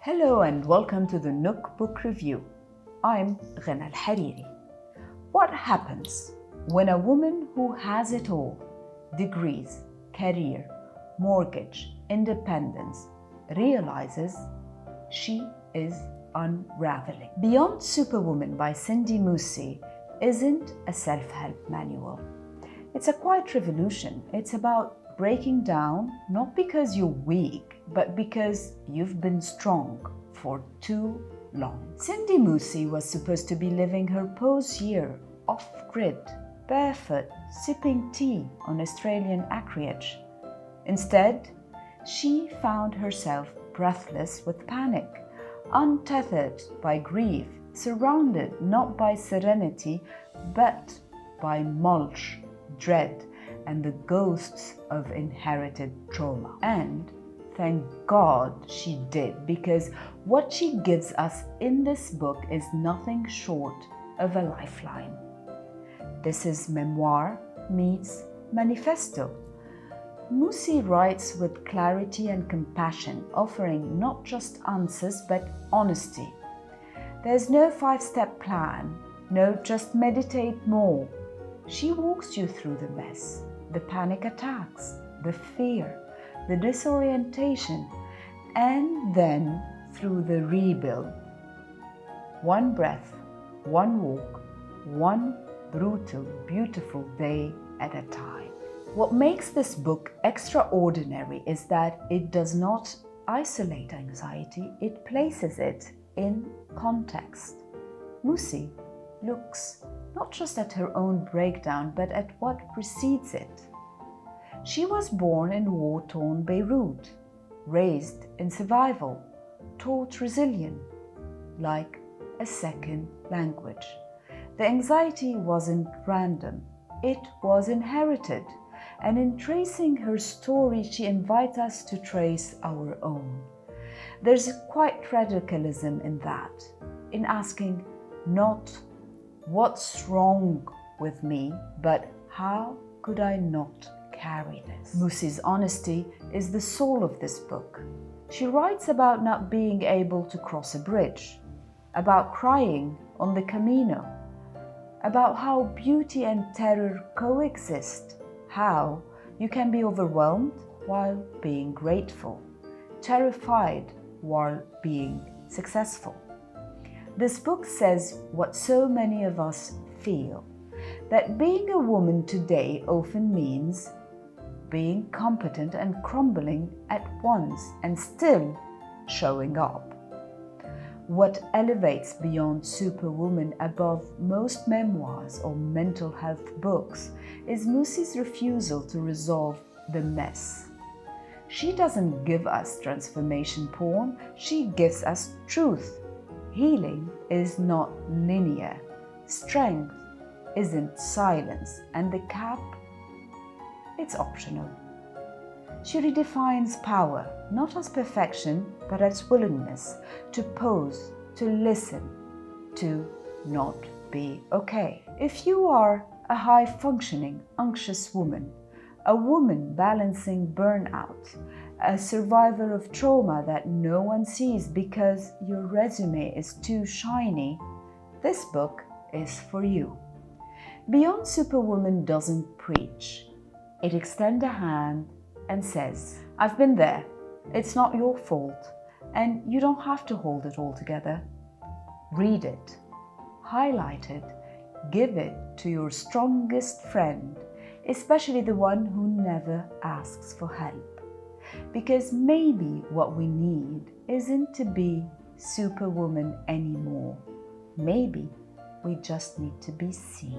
Hello and welcome to the Nook Book Review. I'm Ghannouj. What happens when a woman who has it all, degrees, career, mortgage, independence, realizes she is unraveling? Beyond Superwoman by Cindy Moussi isn't a self-help manual. It's a quiet revolution. It's about breaking down, not because you're weak, but because you've been strong for too long. Cindy Moussi was supposed to be living her post-year off-grid, barefoot, sipping tea on Australian acreage. Instead, she found herself breathless with panic, untethered by grief, surrounded not by serenity, but by mulch, dread, and the ghosts of inherited trauma. And thank God she did, because what she gives us in this book is nothing short of a lifeline. This is Memoir meets Manifesto. Moussi writes with clarity and compassion, offering not just answers but honesty. There's no 5-step plan, no just meditate more. She walks you through the mess, the panic attacks, the fear, the disorientation, and then through the rebuild. One breath, one walk, one brutal, beautiful day at a time. What makes this book extraordinary is that it does not isolate anxiety, it places it in context. Moussi looks not just at her own breakdown, but at what precedes it. She was born in war-torn Beirut, raised in survival, taught resilience, like a second language. The anxiety wasn't random, it was inherited. And in tracing her story, she invites us to trace our own. There's quite radicalism in that, in asking not what's wrong with me, but how could I not carry this? Moussi's honesty is the soul of this book. She writes about not being able to cross a bridge, about crying on the Camino, about how beauty and terror coexist, how you can be overwhelmed while being grateful, terrified while being successful. This book says what so many of us feel, that being a woman today often means being competent and crumbling at once and still showing up. What elevates Beyond Superwoman above most memoirs or mental health books is Moussi's refusal to resolve the mess. She doesn't give us transformation porn, she gives us truth. Healing is not linear. Strength isn't silence, and the cap, it's optional. She redefines power, not as perfection, but as willingness to pause, to listen, to not be okay. If you are a high-functioning, anxious woman, a woman balancing burnout, a survivor of trauma that no one sees because your resume is too shiny, this book is for you. Beyond Superwoman doesn't preach. It extends a hand and says, I've been there, it's not your fault, and you don't have to hold it all together. Read it, highlight it, give it to your strongest friend, especially the one who never asks for help. Because maybe what we need isn't to be Superwoman anymore. Maybe we just need to be seen.